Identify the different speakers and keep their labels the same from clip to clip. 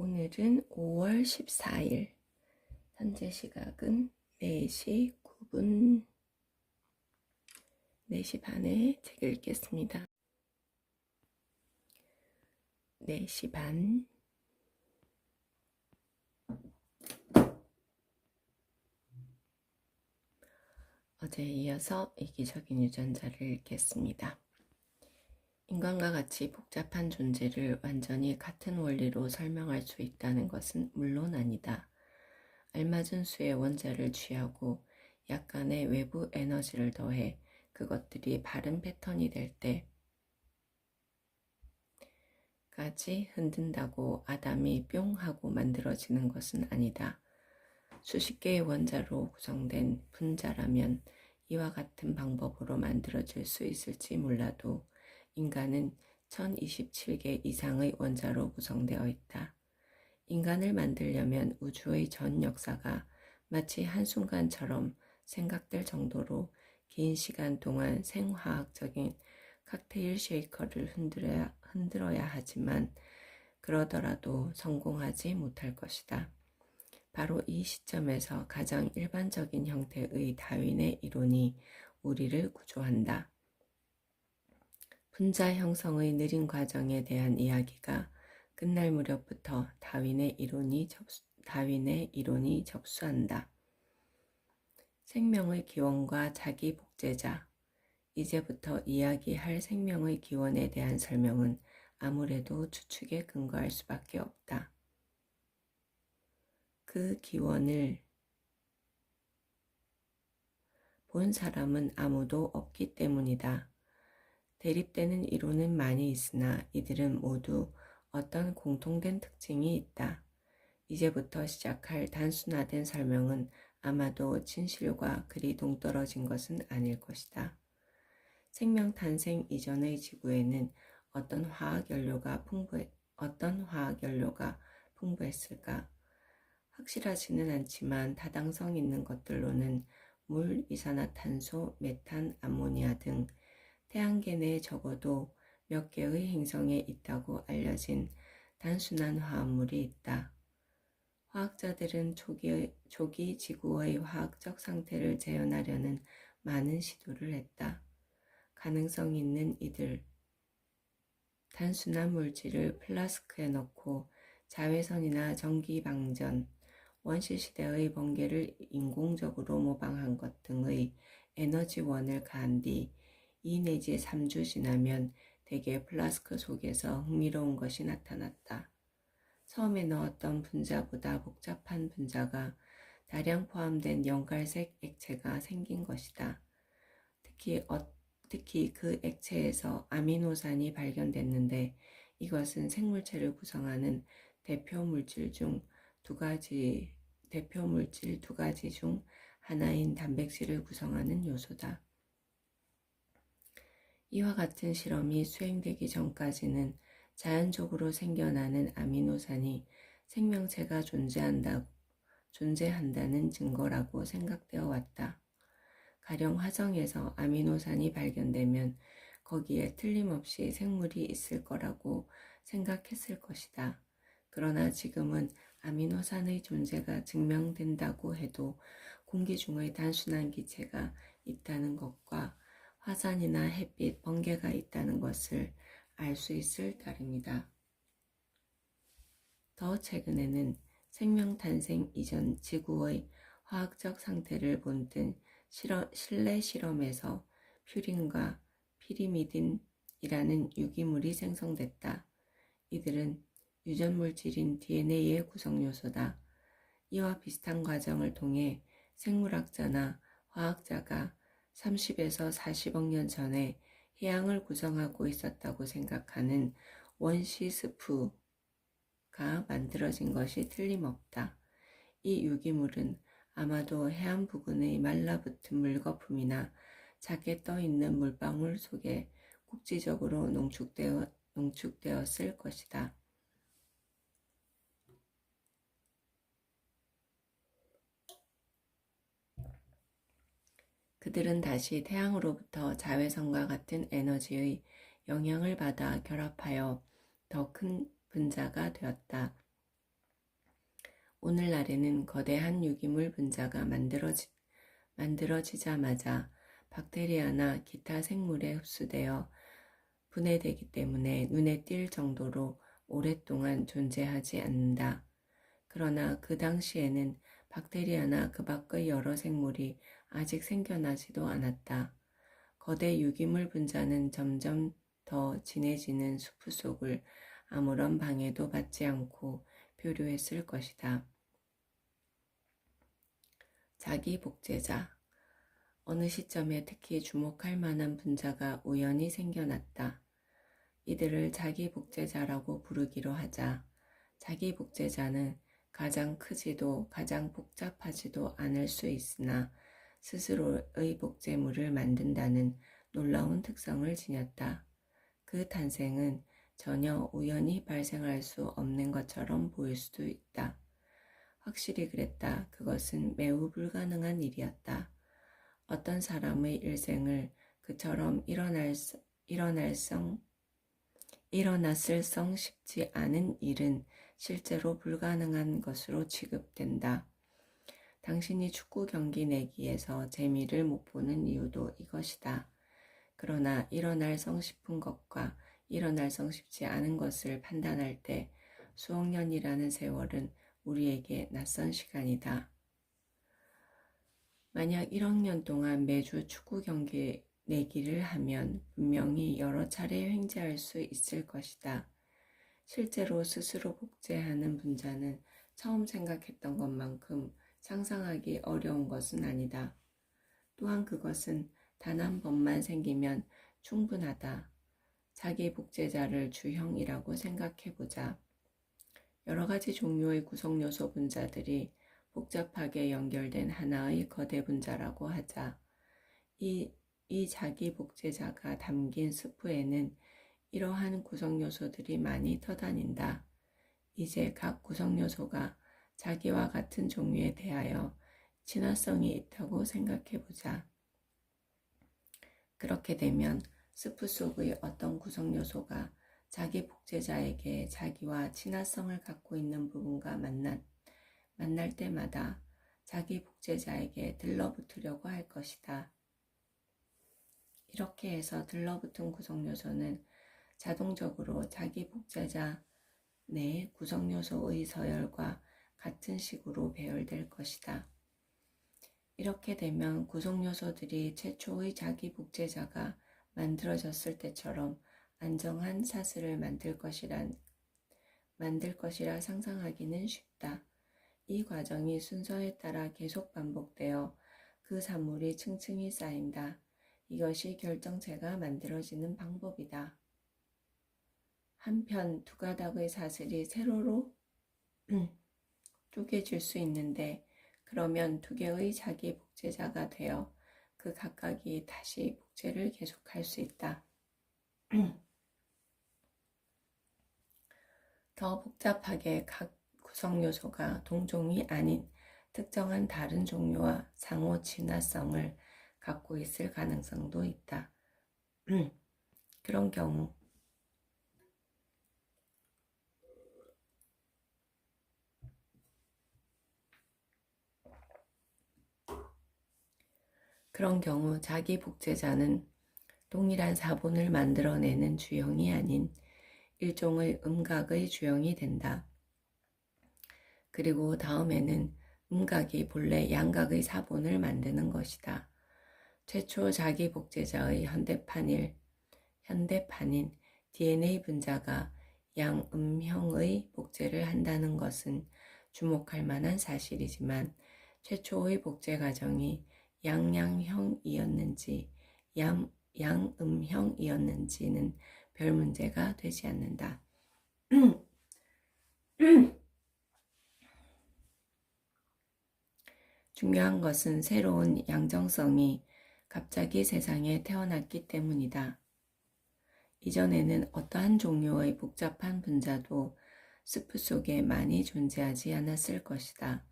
Speaker 1: 오늘은 5월 14일, 현재 시각은 4시 9분, 4시 반에 책을 읽겠습니다. 4시 반. 어제에 이어서 이기적인 유전자를 읽겠습니다. 인간과 같이 복잡한 존재를 완전히 같은 원리로 설명할 수 있다는 것은 물론 아니다. 알맞은 수의 원자를 취하고 약간의 외부 에너지를 더해 그것들이 바른 패턴이 될 때까지 흔든다고 아담이 뿅 하고 만들어지는 것은 아니다. 수십 개의 원자로 구성된 분자라면 이와 같은 방법으로 만들어질 수 있을지 몰라도 인간은 1027개 이상의 원자로 구성되어 있다. 인간을 만들려면 우주의 전 역사가 마치 한순간처럼 생각될 정도로 긴 시간 동안 생화학적인 칵테일 쉐이커를 흔들어야 하지만 그러더라도 성공하지 못할 것이다. 바로 이 시점에서 가장 일반적인 형태의 다윈의 이론이 우리를 구조한다. 분자 형성의 느린 과정에 대한 이야기가 끝날 무렵부터 다윈의 이론이 접수한다. 생명의 기원과 자기 복제자. 이제부터 이야기할 생명의 기원에 대한 설명은 아무래도 추측에 근거할 수밖에 없다. 그 기원을 본 사람은 아무도 없기 때문이다. 대립되는 이론은 많이 있으나 이들은 모두 어떤 공통된 특징이 있다. 이제부터 시작할 단순화된 설명은 아마도 진실과 그리 동떨어진 것은 아닐 것이다. 생명 탄생 이전의 지구에는 어떤 화학 연료가 풍부했을까? 확실하지는 않지만 타당성 있는 것들로는 물, 이산화탄소, 메탄, 암모니아 등 태양계 내에 적어도 몇 개의 행성에 있다고 알려진 단순한 화합물이 있다. 화학자들은 초기 지구의 화학적 상태를 재현하려는 많은 시도를 했다. 가능성 있는 이들, 단순한 물질을 플라스크에 넣고 자외선이나 전기방전, 원시시대의 번개를 인공적으로 모방한 것 등의 에너지원을 가한 뒤 2 내지 3주 지나면 대개 플라스크 속에서 흥미로운 것이 나타났다. 처음에 넣었던 분자보다 복잡한 분자가 다량 포함된 연갈색 액체가 생긴 것이다. 특히 그 액체에서 아미노산이 발견됐는데 이것은 생물체를 구성하는 대표 물질 두 가지 중 하나인 단백질을 구성하는 요소다. 이와 같은 실험이 수행되기 전까지는 자연적으로 생겨나는 아미노산이 생명체가 존재한다는 증거라고 생각되어 왔다. 가령 화성에서 아미노산이 발견되면 거기에 틀림없이 생물이 있을 거라고 생각했을 것이다. 그러나 지금은 아미노산의 존재가 증명된다고 해도 공기 중의 단순한 기체가 있다는 것과 화산이나 햇빛, 번개가 있다는 것을 알 수 있을 따름이다. 더 최근에는 생명 탄생 이전 지구의 화학적 상태를 본뜬 실내 실험에서 퓨린과 피리미딘이라는 유기물이 생성됐다. 이들은 유전물질인 DNA의 구성요소다. 이와 비슷한 과정을 통해 생물학자나 화학자가 30에서 40억 년 전에 해양을 구성하고 있었다고 생각하는 원시 스프가 만들어진 것이 틀림없다. 이 유기물은 아마도 해안 부근의 말라붙은 물거품이나 작게 떠있는 물방울 속에 국지적으로 농축되었을 것이다. 그들은 다시 태양으로부터 자외선과 같은 에너지의 영향을 받아 결합하여 더 큰 분자가 되었다. 오늘날에는 거대한 유기물 분자가 만들어지자마자 박테리아나 기타 생물에 흡수되어 분해되기 때문에 눈에 띌 정도로 오랫동안 존재하지 않는다. 그러나 그 당시에는 박테리아나 그 밖의 여러 생물이 아직 생겨나지도 않았다. 거대 유기물 분자는 점점 더 진해지는 수프 속을 아무런 방해도 받지 않고 표류했을 것이다. 자기 복제자. 어느 시점에 특히 주목할 만한 분자가 우연히 생겨났다. 이들을 자기 복제자라고 부르기로 하자. 자기 복제자는 가장 크지도 가장 복잡하지도 않을 수 있으나 스스로의 복제물을 만든다는 놀라운 특성을 지녔다. 그 탄생은 전혀 우연히 발생할 수 없는 것처럼 보일 수도 있다. 확실히 그랬다. 그것은 매우 불가능한 일이었다. 어떤 사람의 일생을 그처럼 일어났을 성 쉽지 않은 일은 실제로 불가능한 것으로 취급된다. 당신이 축구 경기 내기에서 재미를 못 보는 이유도 이것이다. 그러나 일어날 성 싶은 것과 일어날 성 쉽지 않은 것을 판단할 때 수억 년이라는 세월은 우리에게 낯선 시간이다. 만약 1억 년 동안 매주 축구 경기 내기를 하면 분명히 여러 차례 횡재할 수 있을 것이다. 실제로 스스로 복제하는 분자는 처음 생각했던 것만큼 상상하기 어려운 것은 아니다. 또한 그것은 단 한 번만 생기면 충분하다. 자기 복제자를 주형이라고 생각해보자. 여러 가지 종류의 구성요소 분자들이 복잡하게 연결된 하나의 거대 분자라고 하자. 이 자기 복제자가 담긴 스프에는 이러한 구성요소들이 많이 터다닌다. 이제 각 구성요소가 자기와 같은 종류에 대하여 친화성이 있다고 생각해보자. 그렇게 되면 스프 속의 어떤 구성요소가 자기 복제자에게 자기와 친화성을 갖고 있는 부분과 만날 때마다 자기 복제자에게 들러붙으려고 할 것이다. 이렇게 해서 들러붙은 구성요소는 자동적으로 자기 복제자 내 구성요소의 서열과 같은 식으로 배열될 것이다. 이렇게 되면 구성요소들이 최초의 자기 복제자가 만들어졌을 때처럼 안정한 사슬을 만들 것이라 상상하기는 쉽다. 이 과정이 순서에 따라 계속 반복되어 그 산물이 층층이 쌓인다. 이것이 결정체가 만들어지는 방법이다. 한편 두 가닥의 사슬이 세로로 쪼개질 수 있는데 그러면 두 개의 자기 복제자가 되어 그 각각이 다시 복제를 계속할 수 있다. 더 복잡하게 각 구성 요소가 동종이 아닌 특정한 다른 종류와 상호 친화성을 갖고 있을 가능성도 있다. 그런 경우 자기 복제자는 동일한 사본을 만들어내는 주형이 아닌 일종의 음각의 주형이 된다. 그리고 다음에는 음각이 본래 양각의 사본을 만드는 것이다. 최초 자기 복제자의 현대판인 DNA 분자가 양음형의 복제를 한다는 것은 주목할 만한 사실이지만 최초의 복제 과정이 양양형이었는지 양음형이었는지는 별 문제가 되지 않는다. 중요한 것은 새로운 양정성이 갑자기 세상에 태어났기 때문이다. 이전에는 어떠한 종류의 복잡한 분자도 스프 속에 많이 존재하지 않았을 것이다.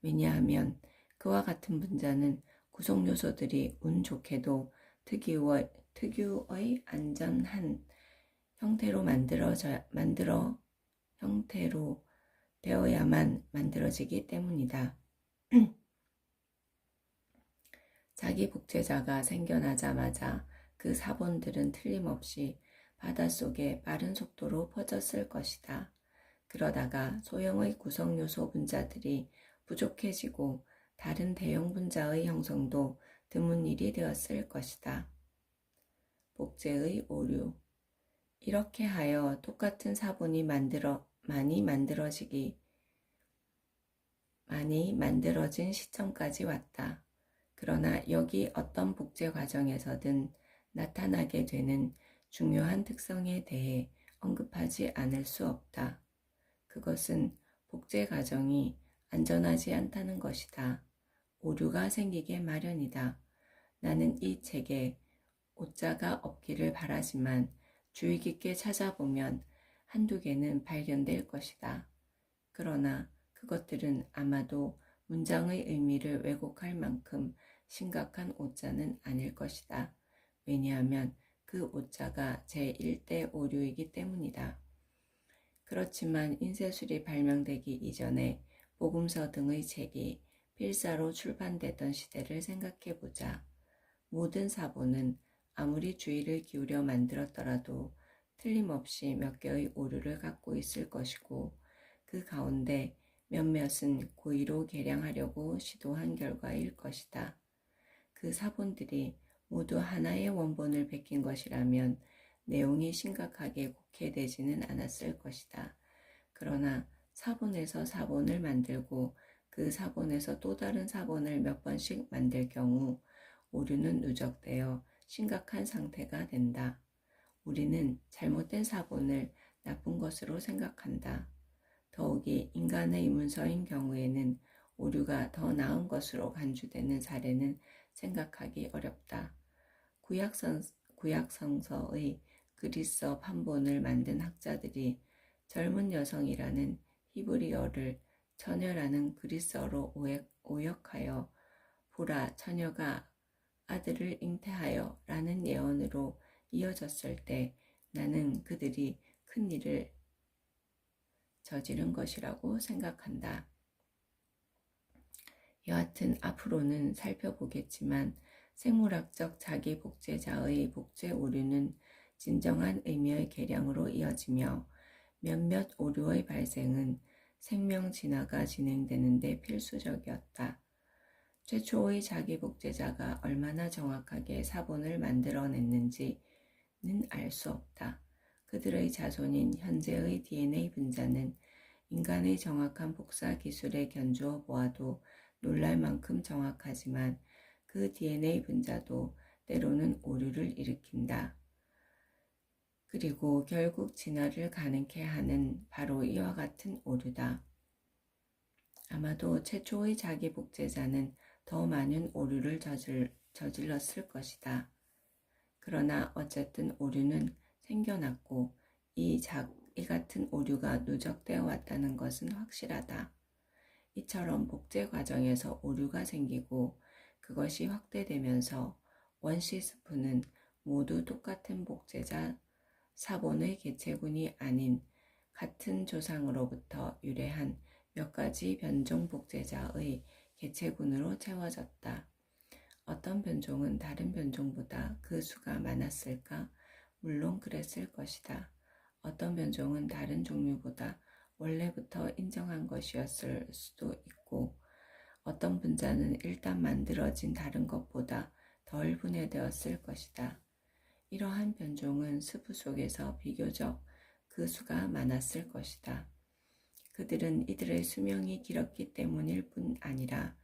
Speaker 1: 왜냐하면 그와 같은 분자는 구성 요소들이 운 좋게도 특유의 안전한 형태로 되어야만 만들어지기 때문이다. 자기 복제자가 생겨나자마자 그 사본들은 틀림없이 바닷속에 빠른 속도로 퍼졌을 것이다. 그러다가 소형의 구성 요소 분자들이 부족해지고 다른 대형 분자의 형성도 드문 일이 되었을 것이다. 복제의 오류. 이렇게 하여 똑같은 사본이 많이 만들어진 시점까지 왔다. 그러나 여기 어떤 복제 과정에서든 나타나게 되는 중요한 특성에 대해 언급하지 않을 수 없다. 그것은 복제 과정이 안전하지 않다는 것이다. 오류가 생기게 마련이다. 나는 이 책에 오자가 없기를 바라지만 주의 깊게 찾아보면 한두 개는 발견될 것이다. 그러나 그것들은 아마도 문장의 의미를 왜곡할 만큼 심각한 오자는 아닐 것이다. 왜냐하면 그 오자가 제1대 오류이기 때문이다. 그렇지만 인쇄술이 발명되기 이전에 복음서 등의 책이 필사로 출판되던 시대를 생각해보자. 모든 사본은 아무리 주의를 기울여 만들었더라도 틀림없이 몇 개의 오류를 갖고 있을 것이고 그 가운데 몇몇은 고의로 개량하려고 시도한 결과일 것이다. 그 사본들이 모두 하나의 원본을 베낀 것이라면 내용이 심각하게 곡해되지는 않았을 것이다. 그러나 사본에서 사본을 만들고 그 사본에서 또 다른 사본을 몇 번씩 만들 경우 오류는 누적되어 심각한 상태가 된다. 우리는 잘못된 사본을 나쁜 것으로 생각한다. 더욱이 인간의 문서인 경우에는 오류가 더 나은 것으로 간주되는 사례는 생각하기 어렵다. 구약성서의 그리스어 판본을 만든 학자들이 젊은 여성이라는 히브리어를 처녀라는 그리스어로 오역하여 보라 처녀가 아들을 잉태하여 라는 예언으로 이어졌을 때 나는 그들이 큰 일을 저지른 것이라고 생각한다. 여하튼 앞으로는 살펴보겠지만 생물학적 자기 복제자의 복제 오류는 진정한 의미의 개량으로 이어지며 몇몇 오류의 발생은 생명 진화가 진행되는 데 필수적이었다. 최초의 자기 복제자가 얼마나 정확하게 사본을 만들어냈는지는 알 수 없다. 그들의 자손인 현재의 DNA 분자는 인간의 정확한 복사 기술에 견주어 보아도 놀랄 만큼 정확하지만 그 DNA 분자도 때로는 오류를 일으킨다. 그리고 결국 진화를 가능케 하는 바로 이와 같은 오류다. 아마도 최초의 자기 복제자는 더 많은 오류를 저질렀을 것이다. 그러나 어쨌든 오류는 생겨났고 이 같은 오류가 누적되어 왔다는 것은 확실하다. 이처럼 복제 과정에서 오류가 생기고 그것이 확대되면서 원시 스프는 모두 똑같은 복제자 사본의 개체군이 아닌 같은 조상으로부터 유래한 몇 가지 변종 복제자의 개체군으로 채워졌다. 어떤 변종은 다른 변종보다 그 수가 많았을까? 물론 그랬을 것이다. 어떤 변종은 다른 종류보다 원래부터 인정한 것이었을 수도 있고 어떤 분자는 일단 만들어진 다른 것보다 덜 분해되었을 것이다. 이러한 변종은 스프 속에서 비교적 그 수가 많았을 것이다. 그들은 이들의 수명이 길었기 때문일 뿐 아니라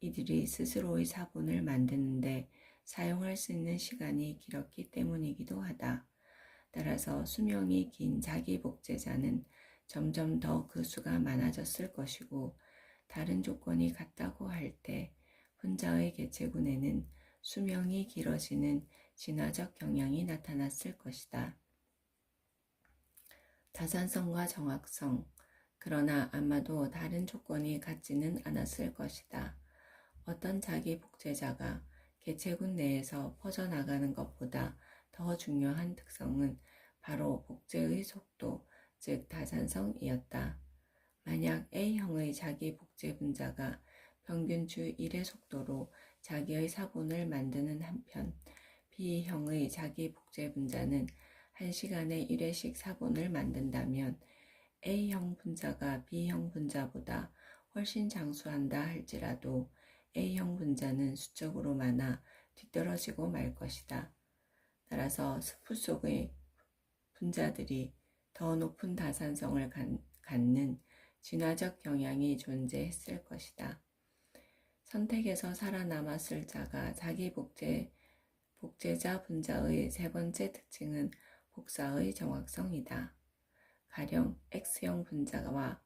Speaker 1: 이들이 스스로의 사본을 만드는데 사용할 수 있는 시간이 길었기 때문이기도 하다. 따라서 수명이 긴 자기 복제자는 점점 더 그 수가 많아졌을 것이고 다른 조건이 같다고 할 때 혼자의 개체군에는 수명이 길어지는 진화적 경향이 나타났을 것이다. 다산성과 정확성, 그러나 아마도 다른 조건이 같지는 않았을 것이다. 어떤 자기 복제자가 개체군 내에서 퍼져나가는 것보다 더 중요한 특성은 바로 복제의 속도, 즉 다산성이었다. 만약 A형의 자기 복제 분자가 평균 주 1의 속도로 자기의 사본을 만드는 한편 B형의 자기 복제 분자는 1시간에 1회씩 사본을 만든다면 A형 분자가 B형 분자보다 훨씬 장수한다 할지라도 A형 분자는 수적으로 많아 뒤떨어지고 말 것이다. 따라서 스프 속의 분자들이 더 높은 다산성을 갖는 진화적 경향이 존재했을 것이다. 선택에서 살아남았을 자가 자기 복제자 분자의 세 번째 특징은 복사의 정확성이다. 가령 X형 분자와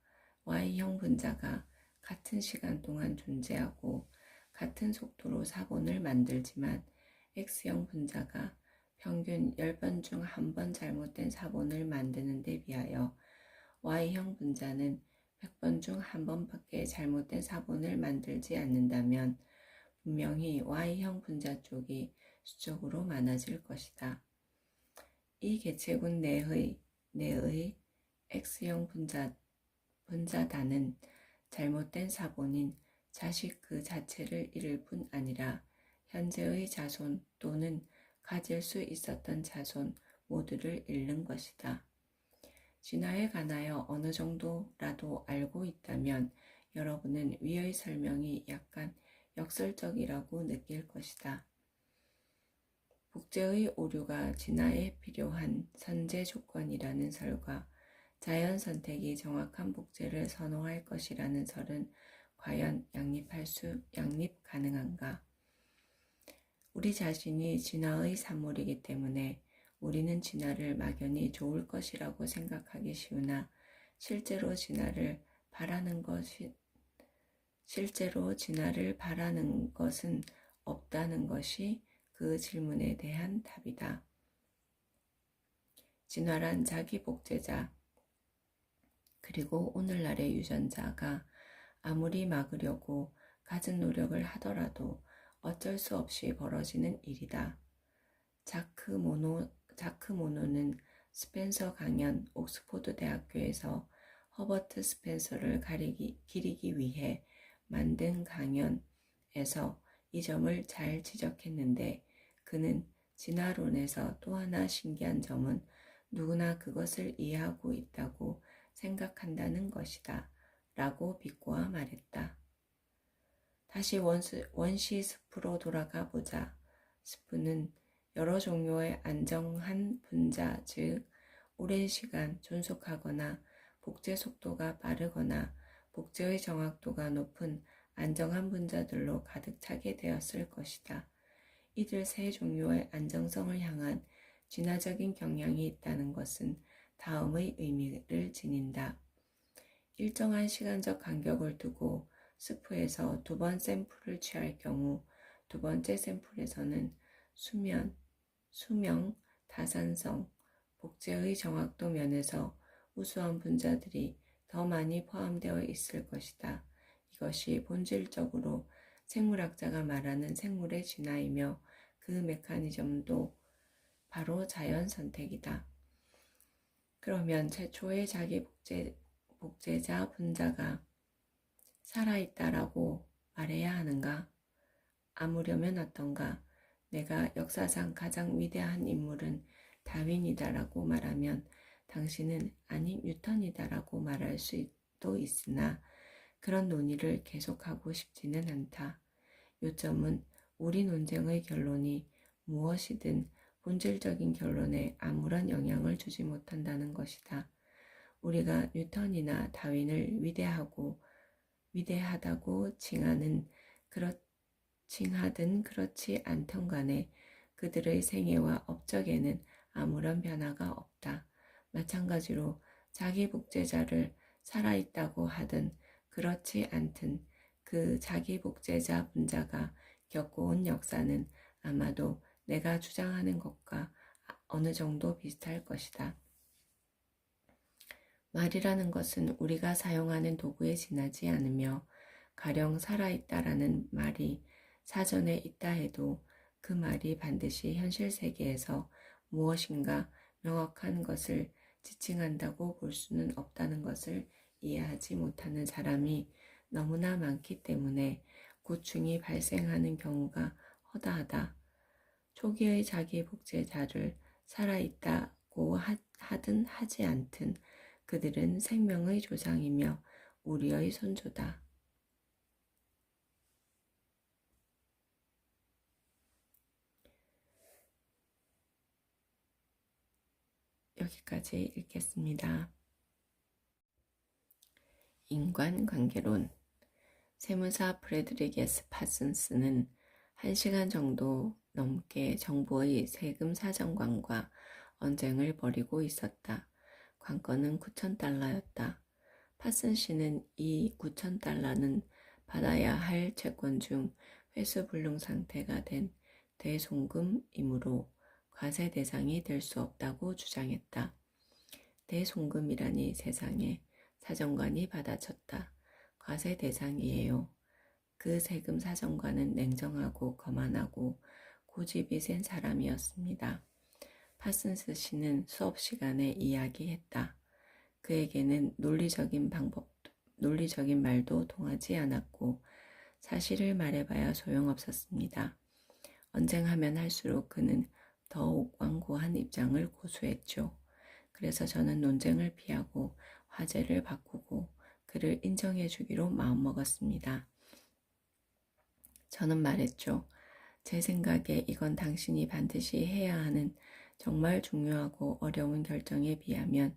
Speaker 1: Y형 분자가 같은 시간 동안 존재하고 같은 속도로 사본을 만들지만 X형 분자가 평균 10번 중 1번 잘못된 사본을 만드는 데 비하여 Y형 분자는 100번 중 1번밖에 잘못된 사본을 만들지 않는다면 분명히 Y형 분자 쪽이 수적으로 많아질 것이다. 이 개체군 내의 X형 분자단은 잘못된 사본인 자식 그 자체를 잃을 뿐 아니라 현재의 자손 또는 가질 수 있었던 자손 모두를 잃는 것이다. 진화에 관하여 어느 정도라도 알고 있다면 여러분은 위의 설명이 약간 역설적이라고 느낄 것이다. 복제의 오류가 진화에 필요한 선제 조건이라는 설과 자연 선택이 정확한 복제를 선호할 것이라는 설은 과연 양립 가능한가? 우리 자신이 진화의 산물이기 때문에 우리는 진화를 막연히 좋을 것이라고 생각하기 쉬우나 실제로 진화를 바라는 것은 없다는 것이 그 질문에 대한 답이다. 진화란 자기 복제자 그리고 오늘날의 유전자가 아무리 막으려고 갖은 노력을 하더라도 어쩔 수 없이 벌어지는 일이다. 자크 모노는 스펜서 강연 옥스포드 대학교에서 허버트 스펜서를 기리기 위해 만든 강연에서 이 점을 잘 지적했는데 그는 진화론에서 또 하나 신기한 점은 누구나 그것을 이해하고 있다고 생각한다는 것이다 라고 비꼬아 말했다. 다시 원시 스프로 돌아가 보자. 스프는 여러 종류의 안정한 분자, 즉 오랜 시간 존속하거나 복제 속도가 빠르거나 복제의 정확도가 높은 안정한 분자들로 가득 차게 되었을 것이다. 이들 세 종류의 안정성을 향한 진화적인 경향이 있다는 것은 다음의 의미를 지닌다. 일정한 시간적 간격을 두고 스프에서 2번 샘플을 취할 경우 두 번째 샘플에서는 수명, 다산성, 복제의 정확도 면에서 우수한 분자들이 더 많이 포함되어 있을 것이다. 이것이 본질적으로 생물학자가 말하는 생물의 진화이며 그 메커니즘도 바로 자연 선택이다. 그러면 최초의 자기 복제자 분자가 살아있다라고 말해야 하는가? 아무려면 어떤가? 내가 역사상 가장 위대한 인물은 다윈이다라고 말하면 당신은 아니 뉴턴이다라고 말할 수도 있으나 그런 논의를 계속하고 싶지는 않다. 요점은 우리 논쟁의 결론이 무엇이든 본질적인 결론에 아무런 영향을 주지 못한다는 것이다. 우리가 뉴턴이나 다윈을 위대하다고 칭하든 그렇지 않던 간에 그들의 생애와 업적에는 아무런 변화가 없다. 마찬가지로 자기 복제자를 살아있다고 하든 그렇지 않든 그 자기 복제자 분자가 겪어온 역사는 아마도 내가 주장하는 것과 어느 정도 비슷할 것이다. 말이라는 것은 우리가 사용하는 도구에 지나지 않으며 가령 살아있다라는 말이 사전에 있다 해도 그 말이 반드시 현실 세계에서 무엇인가 명확한 것을 지칭한다고 볼 수는 없다는 것을 이해하지 못하는 사람이 너무나 많기 때문에 고충이 발생하는 경우가 허다하다. 초기의 자기 복제자를 살아있다고 하든 하지 않든 그들은 생명의 조상이며 우리의 선조다. 여기까지 읽겠습니다. 인간관계론. 세무사 프레드릭 S. 파슨스는 1시간 정도 넘게 정부의 세금 사정관과 언쟁을 벌이고 있었다. 관건은 $9,000였다. 파슨 씨는 이 $9,000는 받아야 할 채권 중 회수불능 상태가 된 대송금이므로 과세 대상이 될 수 없다고 주장했다. 대송금이라니 세상에, 사정관이 받아쳤다. 과세 대상이에요. 그 세금 사정관은 냉정하고 거만하고 고집이 센 사람이었습니다. 파슨스 씨는 수업 시간에 이야기했다. 그에게는 논리적인 말도 통하지 않았고 사실을 말해봐야 소용없었습니다. 언쟁하면 할수록 그는 더욱 완고한 입장을 고수했죠. 그래서 저는 논쟁을 피하고 화제를 바꾸고 그를 인정해 주기로 마음먹었습니다. 저는 말했죠. 제 생각에 이건 당신이 반드시 해야 하는 정말 중요하고 어려운 결정에 비하면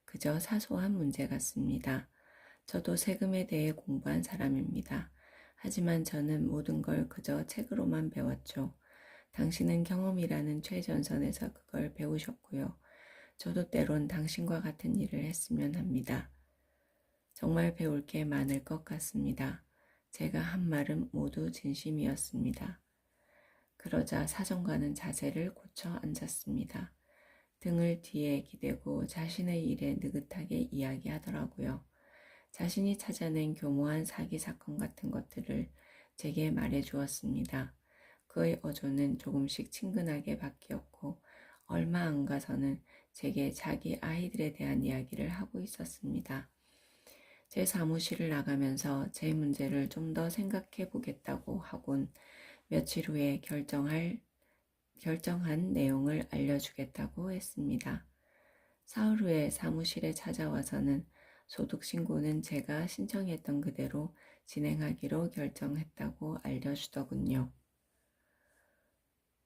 Speaker 1: 그저 사소한 문제 같습니다. 저도 세금에 대해 공부한 사람입니다. 하지만 저는 모든 걸 그저 책으로만 배웠죠. 당신은 경험이라는 최전선에서 그걸 배우셨고요. 저도 때론 당신과 같은 일을 했으면 합니다. 정말 배울 게 많을 것 같습니다. 제가 한 말은 모두 진심이었습니다. 그러자 사정관은 자세를 고쳐 앉았습니다. 등을 뒤에 기대고 자신의 일에 느긋하게 이야기하더라고요. 자신이 찾아낸 교모한 사기 사건 같은 것들을 제게 말해 주었습니다. 그의 어조는 조금씩 친근하게 바뀌었고 얼마 안 가서는 제게 자기 아이들에 대한 이야기를 하고 있었습니다. 제 사무실을 나가면서 제 문제를 좀 더 생각해 보겠다고 하곤 며칠 후에 결정한 내용을 알려주겠다고 했습니다. 사흘 후에 사무실에 찾아와서는 소득신고는 제가 신청했던 그대로 진행하기로 결정했다고 알려주더군요.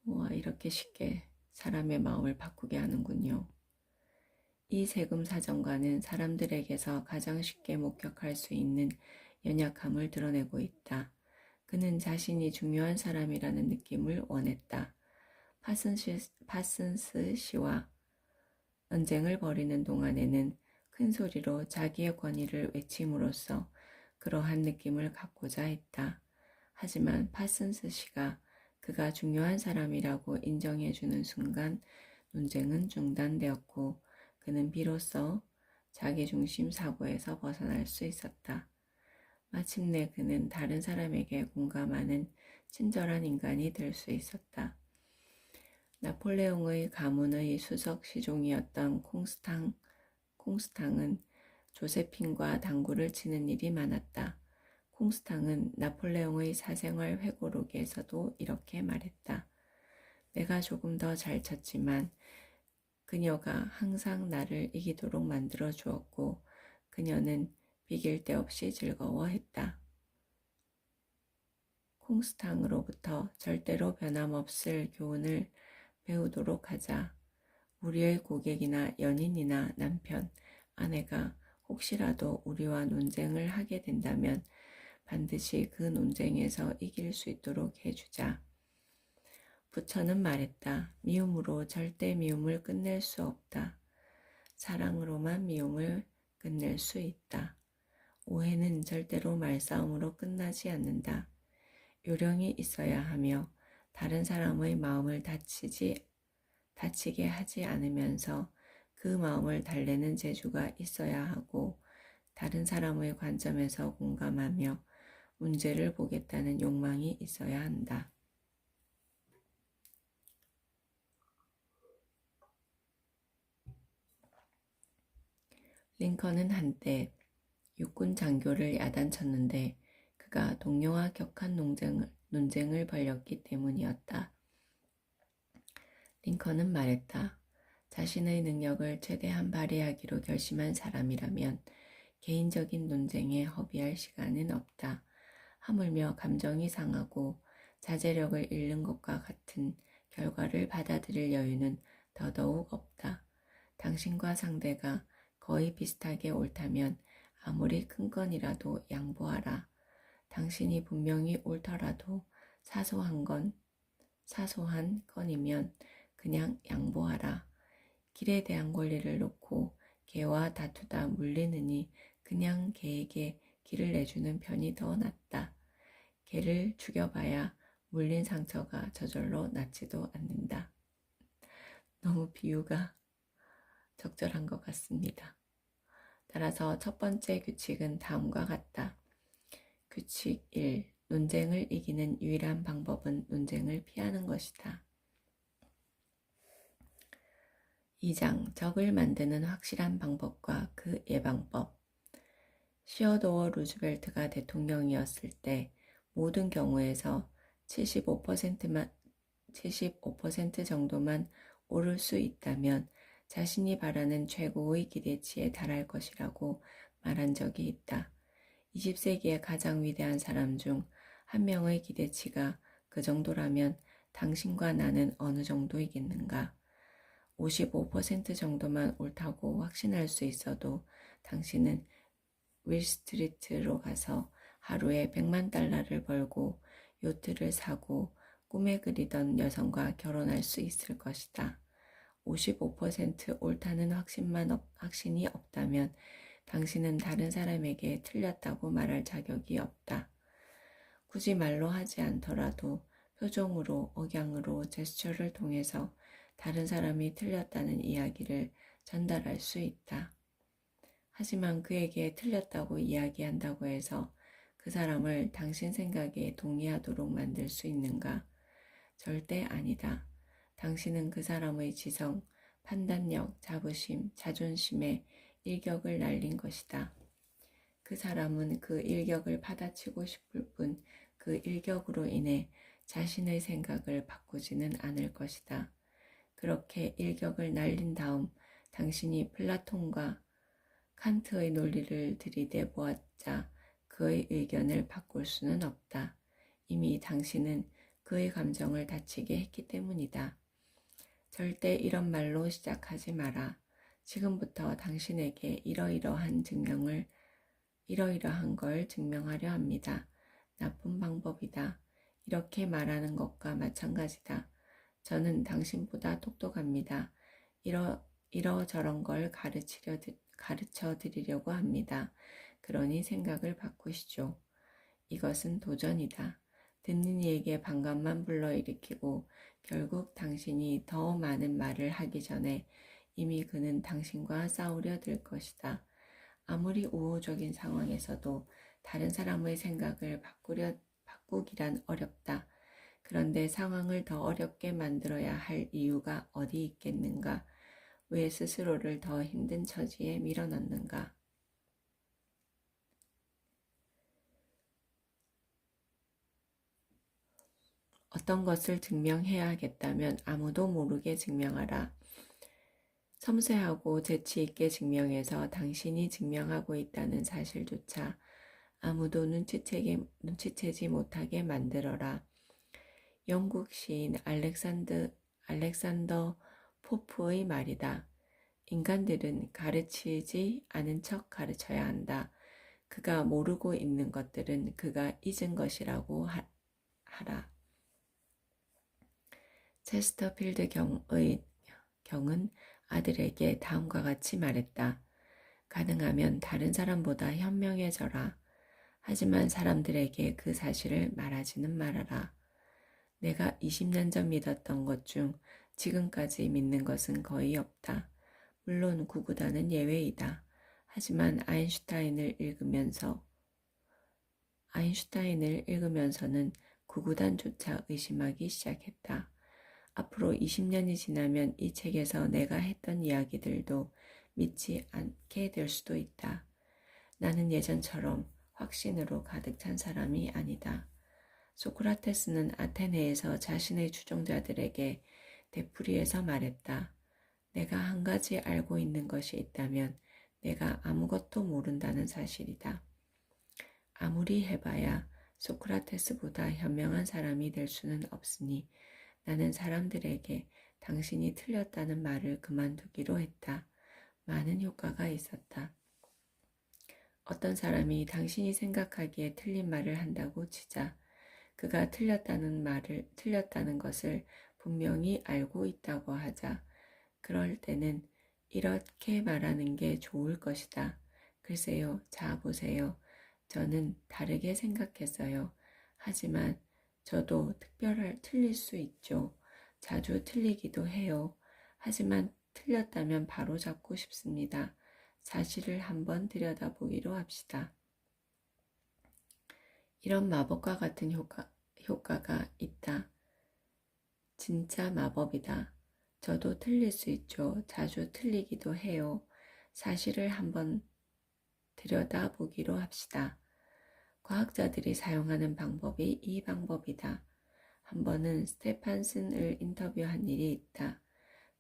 Speaker 1: 와, 이렇게 쉽게 사람의 마음을 바꾸게 하는군요. 이 세금 사정관은 사람들에게서 가장 쉽게 목격할 수 있는 연약함을 드러내고 있다. 그는 자신이 중요한 사람이라는 느낌을 원했다. 파슨스 씨와 언쟁을 벌이는 동안에는 큰 소리로 자기의 권위를 외침으로써 그러한 느낌을 갖고자 했다. 하지만 파슨스 씨가 그가 중요한 사람이라고 인정해주는 순간 논쟁은 중단되었고 그는 비로소 자기중심 사고에서 벗어날 수 있었다. 마침내 그는 다른 사람에게 공감하는 친절한 인간이 될 수 있었다. 나폴레옹의 가문의 수석 시종이었던 콩스탕은 조세핀과 당구를 치는 일이 많았다. 콩스탕은 나폴레옹의 사생활 회고록에서도 이렇게 말했다. 내가 조금 더 잘 쳤지만 그녀가 항상 나를 이기도록 만들어 주었고 그녀는 비길 데 없이 즐거워했다. 콩스탕으로부터 절대로 변함없을 교훈을 배우도록 하자. 우리의 고객이나 연인이나 남편, 아내가 혹시라도 우리와 논쟁을 하게 된다면 반드시 그 논쟁에서 이길 수 있도록 해주자. 부처는 말했다. 미움으로 절대 미움을 끝낼 수 없다. 사랑으로만 미움을 끝낼 수 있다. 오해는 절대로 말싸움으로 끝나지 않는다. 요령이 있어야 하며 다른 사람의 마음을 다치게 하지 않으면서 그 마음을 달래는 재주가 있어야 하고 다른 사람의 관점에서 공감하며 문제를 보겠다는 욕망이 있어야 한다. 링컨은 한때 육군 장교를 야단쳤는데 그가 동료와 격한 논쟁을 벌였기 때문이었다. 링컨은 말했다. 자신의 능력을 최대한 발휘하기로 결심한 사람이라면 개인적인 논쟁에 허비할 시간은 없다. 하물며 감정이 상하고 자제력을 잃는 것과 같은 결과를 받아들일 여유는 더더욱 없다. 당신과 상대가 거의 비슷하게 옳다면 아무리 큰 건이라도 양보하라. 당신이 분명히 옳더라도 사소한 건이면 그냥 양보하라. 길에 대한 권리를 놓고 개와 다투다 물리느니 그냥 개에게 길을 내주는 편이 더 낫다. 개를 죽여봐야 물린 상처가 저절로 낫지도 않는다. 너무 비유가 적절한 것 같습니다. 따라서 첫 번째 규칙은 다음과 같다. 규칙 1. 논쟁을 이기는 유일한 방법은 논쟁을 피하는 것이다. 2장. 적을 만드는 확실한 방법과 그 예방법. 시어도어 루즈벨트가 대통령이었을 때 모든 경우에서 75% 정도만 오를 수 있다면 자신이 바라는 최고의 기대치에 달할 것이라고 말한 적이 있다. 20세기의 가장 위대한 사람 중 한 명의 기대치가 그 정도라면 당신과 나는 어느 정도이겠는가? 55% 정도만 옳다고 확신할 수 있어도 당신은 윌스트리트로 가서 하루에 $1,000,000를 벌고 요트를 사고 꿈에 그리던 여성과 결혼할 수 있을 것이다. 55% 옳다는 확신이 없다면 당신은 다른 사람에게 틀렸다고 말할 자격이 없다. 굳이 말로 하지 않더라도 표정으로, 억양으로, 제스처를 통해서 다른 사람이 틀렸다는 이야기를 전달할 수 있다. 하지만 그에게 틀렸다고 이야기한다고 해서 그 사람을 당신 생각에 동의하도록 만들 수 있는가? 절대 아니다. 당신은 그 사람의 지성, 판단력, 자부심, 자존심에 일격을 날린 것이다. 그 사람은 그 일격을 받아치고 싶을 뿐 그 일격으로 인해 자신의 생각을 바꾸지는 않을 것이다. 그렇게 일격을 날린 다음 당신이 플라톤과 칸트의 논리를 들이대 보았자 그의 의견을 바꿀 수는 없다. 이미 당신은 그의 감정을 다치게 했기 때문이다. 절대 이런 말로 시작하지 마라. 지금부터 당신에게 이러이러한 걸 증명하려 합니다. 나쁜 방법이다. 이렇게 말하는 것과 마찬가지다. 저는 당신보다 똑똑합니다. 이러저런 걸 가르쳐 드리려고 합니다. 그러니 생각을 바꾸시죠. 이것은 도전이다. 듣는 이에게 반감만 불러일으키고 결국 당신이 더 많은 말을 하기 전에 이미 그는 당신과 싸우려 들 것이다. 아무리 우호적인 상황에서도 다른 사람의 생각을 바꾸기란 어렵다. 그런데 상황을 더 어렵게 만들어야 할 이유가 어디 있겠는가? 왜 스스로를 더 힘든 처지에 밀어넣는가? 어떤 것을 증명해야겠다면 아무도 모르게 증명하라. 섬세하고 재치 있게 증명해서 당신이 증명하고 있다는 사실조차 아무도 눈치채지 못하게 만들어라. 영국 시인 알렉산더 포프의 말이다. 인간들은 가르치지 않은 척 가르쳐야 한다. 그가 모르고 있는 것들은 그가 잊은 것이라고 하라. 체스터필드 경은 아들에게 다음과 같이 말했다. 가능하면 다른 사람보다 현명해져라. 하지만 사람들에게 그 사실을 말하지는 말아라. 내가 20년 전 믿었던 것 중 지금까지 믿는 것은 거의 없다. 물론 구구단은 예외이다. 하지만 아인슈타인을 읽으면서는 구구단조차 의심하기 시작했다. 앞으로 20년이 지나면 이 책에서 내가 했던 이야기들도 믿지 않게 될 수도 있다. 나는 예전처럼 확신으로 가득 찬 사람이 아니다. 소크라테스는 아테네에서 자신의 추종자들에게 되풀이해서 말했다. 내가 한 가지 알고 있는 것이 있다면 내가 아무것도 모른다는 사실이다. 아무리 해봐야 소크라테스보다 현명한 사람이 될 수는 없으니 나는 사람들에게 당신이 틀렸다는 말을 그만두기로 했다. 많은 효과가 있었다. 어떤 사람이 당신이 생각하기에 틀린 말을 한다고 치자 그가 틀렸다는 것을 분명히 알고 있다고 하자. 그럴 때는 이렇게 말하는 게 좋을 것이다. 글쎄요, 자 보세요. 저는 다르게 생각했어요. 하지만 저도 틀릴 수 있죠. 자주 틀리기도 해요. 하지만 틀렸다면 바로 잡고 싶습니다. 사실을 한번 들여다보기로 합시다. 이런 마법과 같은 효과가 있다. 진짜 마법이다. 저도 틀릴 수 있죠. 자주 틀리기도 해요. 사실을 한번 들여다보기로 합시다. 과학자들이 사용하는 방법이 이 방법이다. 한 번은 스테판슨을 인터뷰한 일이 있다.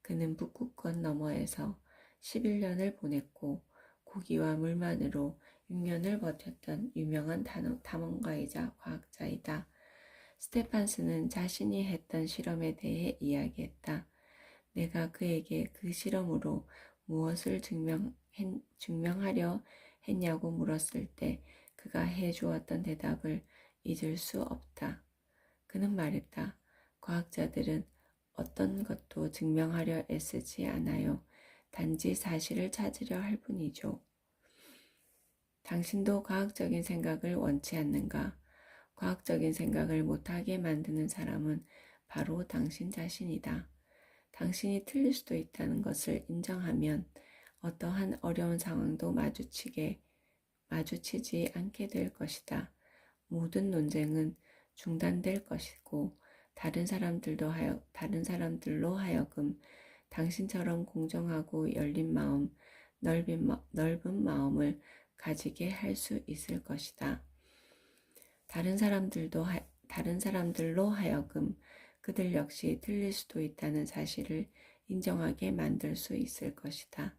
Speaker 1: 그는 북극권 너머에서 11년을 보냈고 고기와 물만으로 6년을 버텼던 유명한 탐험가이자 과학자이다. 스테판슨은 자신이 했던 실험에 대해 이야기했다. 내가 그에게 그 실험으로 무엇을 증명하려 했냐고 물었을 때 그가 해주었던 대답을 잊을 수 없다. 그는 말했다. 과학자들은 어떤 것도 증명하려 애쓰지 않아요. 단지 사실을 찾으려 할 뿐이죠. 당신도 과학적인 생각을 원치 않는가? 과학적인 생각을 못하게 만드는 사람은 바로 당신 자신이다. 당신이 틀릴 수도 있다는 것을 인정하면 어떠한 어려운 상황도 마주치지 않게 될 것이다. 모든 논쟁은 중단될 것이고 다른 사람들로 하여금 당신처럼 공정하고 열린 마음, 넓은 마음을 가지게 할 수 있을 것이다. 다른 사람들로 하여금 그들 역시 틀릴 수도 있다는 사실을 인정하게 만들 수 있을 것이다.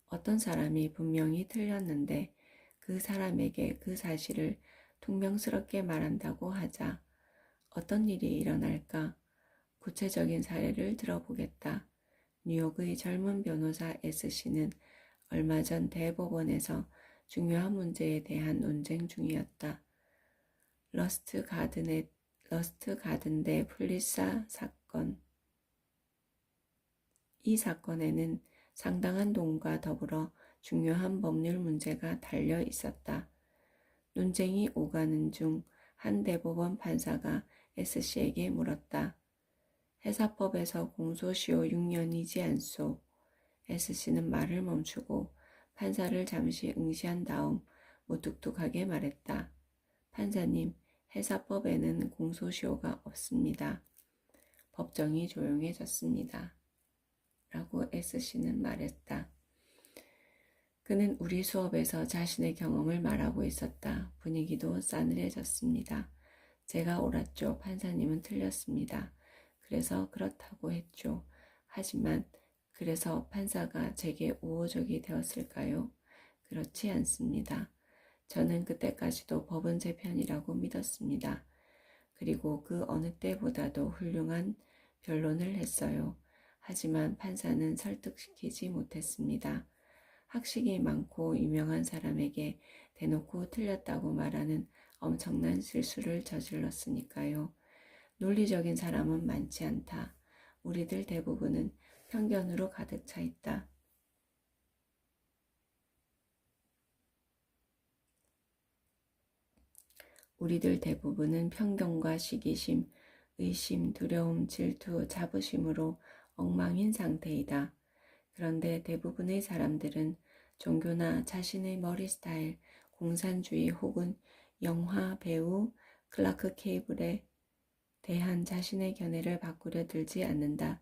Speaker 1: 어떤 사람이 분명히 틀렸는데 그 사람에게 그 사실을 퉁명스럽게 말한다고 하자 어떤 일이 일어날까? 구체적인 사례를 들어보겠다. 뉴욕의 젊은 변호사 S씨는 얼마 전 대법원에서 중요한 문제에 대한 논쟁 중이었다. 러스트 가든 대 플리사 사건. 이 사건에는 상당한 돈과 더불어 중요한 법률 문제가 달려 있었다. 논쟁이 오가는 중 한 대법원 판사가 S씨에게 물었다. 회사법에서 공소시효 6년이지 않소? S씨는 말을 멈추고 판사를 잠시 응시한 다음 무뚝뚝하게 말했다. 판사님, 회사법에는 공소시효가 없습니다. 법정이 조용해졌습니다. 라고 S씨는 말했다. 그는 우리 수업에서 자신의 경험을 말하고 있었다. 분위기도 싸늘해졌습니다. 제가 옳았죠. 판사님은 틀렸습니다. 그래서 그렇다고 했죠. 하지만 그래서 판사가 제게 우호적이 되었을까요? 그렇지 않습니다. 저는 그때까지도 법은 제 편이라고 믿었습니다. 그리고 그 어느 때보다도 훌륭한 변론을 했어요. 하지만 판사는 설득시키지 못했습니다. 학식이 많고 유명한 사람에게 대놓고 틀렸다고 말하는 엄청난 실수를 저질렀으니까요. 논리적인 사람은 많지 않다. 우리들 대부분은 편견으로 가득 차 있다. 우리들 대부분은 편견과 시기심, 의심, 두려움, 질투, 자부심으로 엉망인 상태이다. 그런데 대부분의 사람들은 종교나 자신의 머리 스타일, 공산주의 혹은 영화 배우 클라크 케이블에 대한 자신의 견해를 바꾸려 들지 않는다.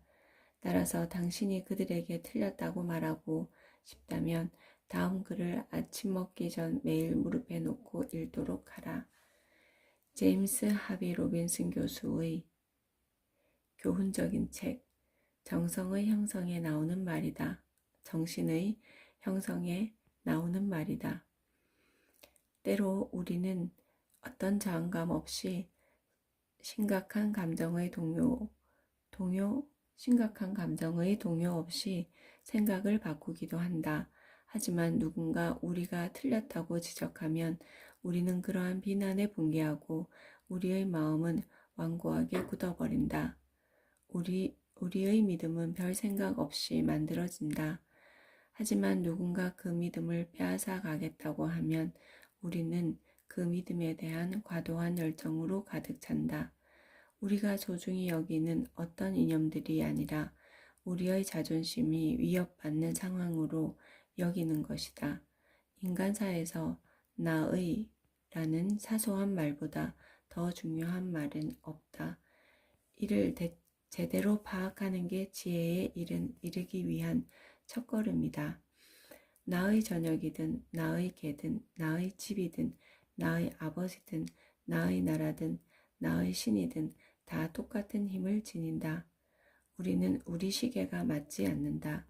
Speaker 1: 따라서 당신이 그들에게 틀렸다고 말하고 싶다면 다음 글을 아침 먹기 전 매일 무릎에 놓고 읽도록 하라. 제임스 하비 로빈슨 교수의 교훈적인 책 정성의 형성에 나오는 말이다. 정신의 형성에 나오는 말이다. 때로 우리는 어떤 저항감 없이 심각한 감정의 동요 없이 생각을 바꾸기도 한다. 하지만 누군가 우리가 틀렸다고 지적하면 우리는 그러한 비난에 붕괴하고 우리의 마음은 완고하게 굳어버린다. 우리의 믿음은 별 생각 없이 만들어진다. 하지만 누군가 그 믿음을 빼앗아 가겠다고 하면 우리는 그 믿음에 대한 과도한 열정으로 가득 찬다. 우리가 소중히 여기는 어떤 이념들이 아니라 우리의 자존심이 위협받는 상황으로 여기는 것이다. 인간사에서 나의 라는 사소한 말보다 더 중요한 말은 없다. 이를 제대로 파악하는 게 지혜에 이르기 위한 첫걸음이다. 나의 저녁이든 나의 개든 나의 집이든 나의 아버지든 나의 나라든 나의 신이든 다 똑같은 힘을 지닌다. 우리는 우리 시계가 맞지 않는다.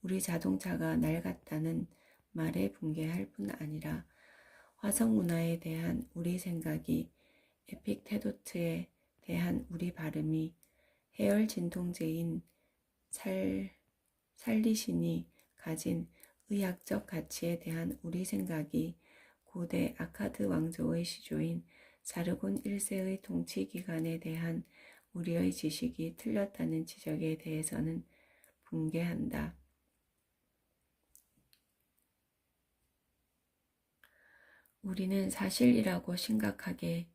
Speaker 1: 우리 자동차가 낡았다는 말에 붕괴할 뿐 아니라 화성 문화에 대한 우리 생각이 에픽테도트에 대한 우리 발음이 해열 진통제인 살리신이 가진 의학적 가치에 대한 우리 생각이 고대 아카드 왕조의 시조인 사르곤 1세의 통치 기간에 대한 우리의 지식이 틀렸다는 지적에 대해서는 붕괴한다. 우리는 사실이라고 심각하게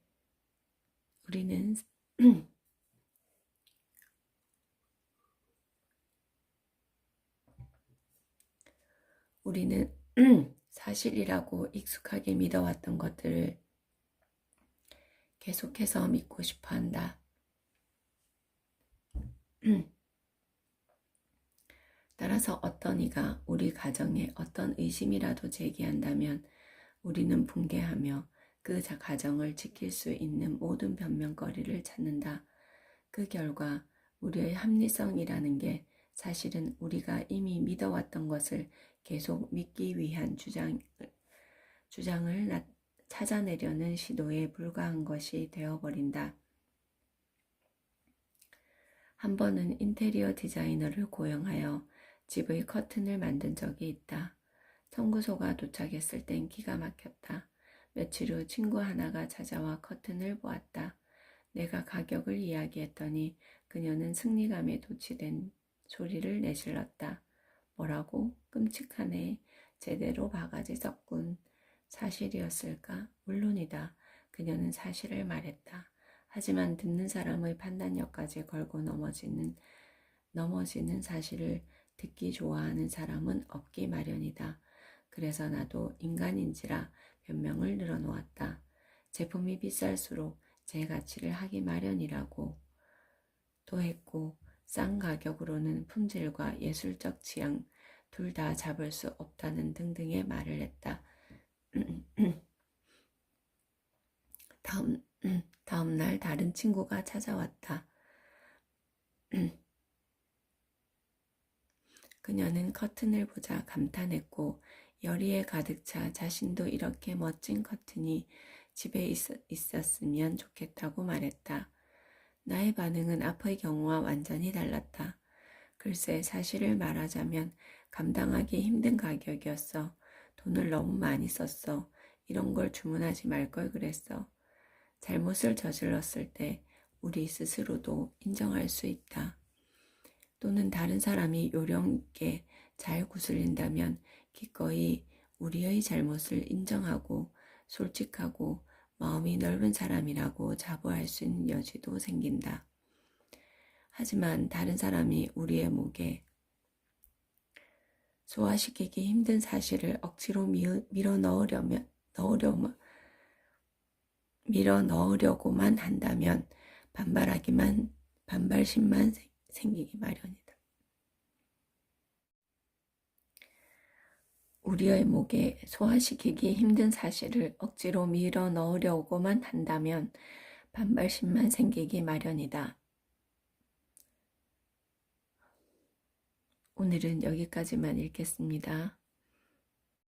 Speaker 1: 우리는 사실이라고 익숙하게 믿어왔던 것들을 계속해서 믿고 싶어 한다. 따라서 어떤 이가 우리 가정에 어떤 의심이라도 제기한다면 우리는 붕괴하며 그 가정을 지킬 수 있는 모든 변명거리를 찾는다. 그 결과 우리의 합리성이라는 게 사실은 우리가 이미 믿어왔던 것을 계속 믿기 위한 주장을 찾아내려는 시도에 불과한 것이 되어버린다. 한 번은 인테리어 디자이너를 고용하여 집의 커튼을 만든 적이 있다. 청구서가 도착했을 땐 기가 막혔다. 며칠 후 친구 하나가 찾아와 커튼을 보았다. 내가 가격을 이야기했더니 그녀는 승리감에 도취된 소리를 내질렀다. 뭐라고? 끔찍하네. 제대로 바가지 섞군. 사실이었을까? 물론이다. 그녀는 사실을 말했다. 하지만 듣는 사람의 판단력까지 걸고 넘어지는 사실을 듣기 좋아하는 사람은 없기 마련이다. 그래서 나도 인간인지라 변명을 늘어놓았다. 제품이 비쌀수록 제 가치를 하기 마련이라고 도 했고 싼 가격으로는 품질과 예술적 취향 둘 다 잡을 수 없다는 등등의 말을 했다. 다음 날 다른 친구가 찾아왔다. 그녀는 커튼을 보자 감탄했고 열의에 가득 차 자신도 이렇게 멋진 커튼이 집에 있었으면 좋겠다고 말했다. 나의 반응은 앞의 경우와 완전히 달랐다. 글쎄 사실을 말하자면 감당하기 힘든 가격이었어. 돈을 너무 많이 썼어. 이런 걸 주문하지 말 걸 그랬어. 잘못을 저질렀을 때 우리 스스로도 인정할 수 있다. 또는 다른 사람이 요령있게 잘 구슬린다면 기꺼이 우리의 잘못을 인정하고 솔직하고 마음이 넓은 사람이라고 자부할 수 있는 여지도 생긴다. 하지만 다른 사람이 우리의 목에 소화시키기 힘든 사실을 억지로 밀어 넣으려고만 한다면 반발심만 생기기 마련이다. 우리의 목에 소화시키기 힘든 사실을 억지로 밀어 넣으려고만 한다면 반발심만 생기기 마련이다. 오늘은 여기까지만 읽겠습니다.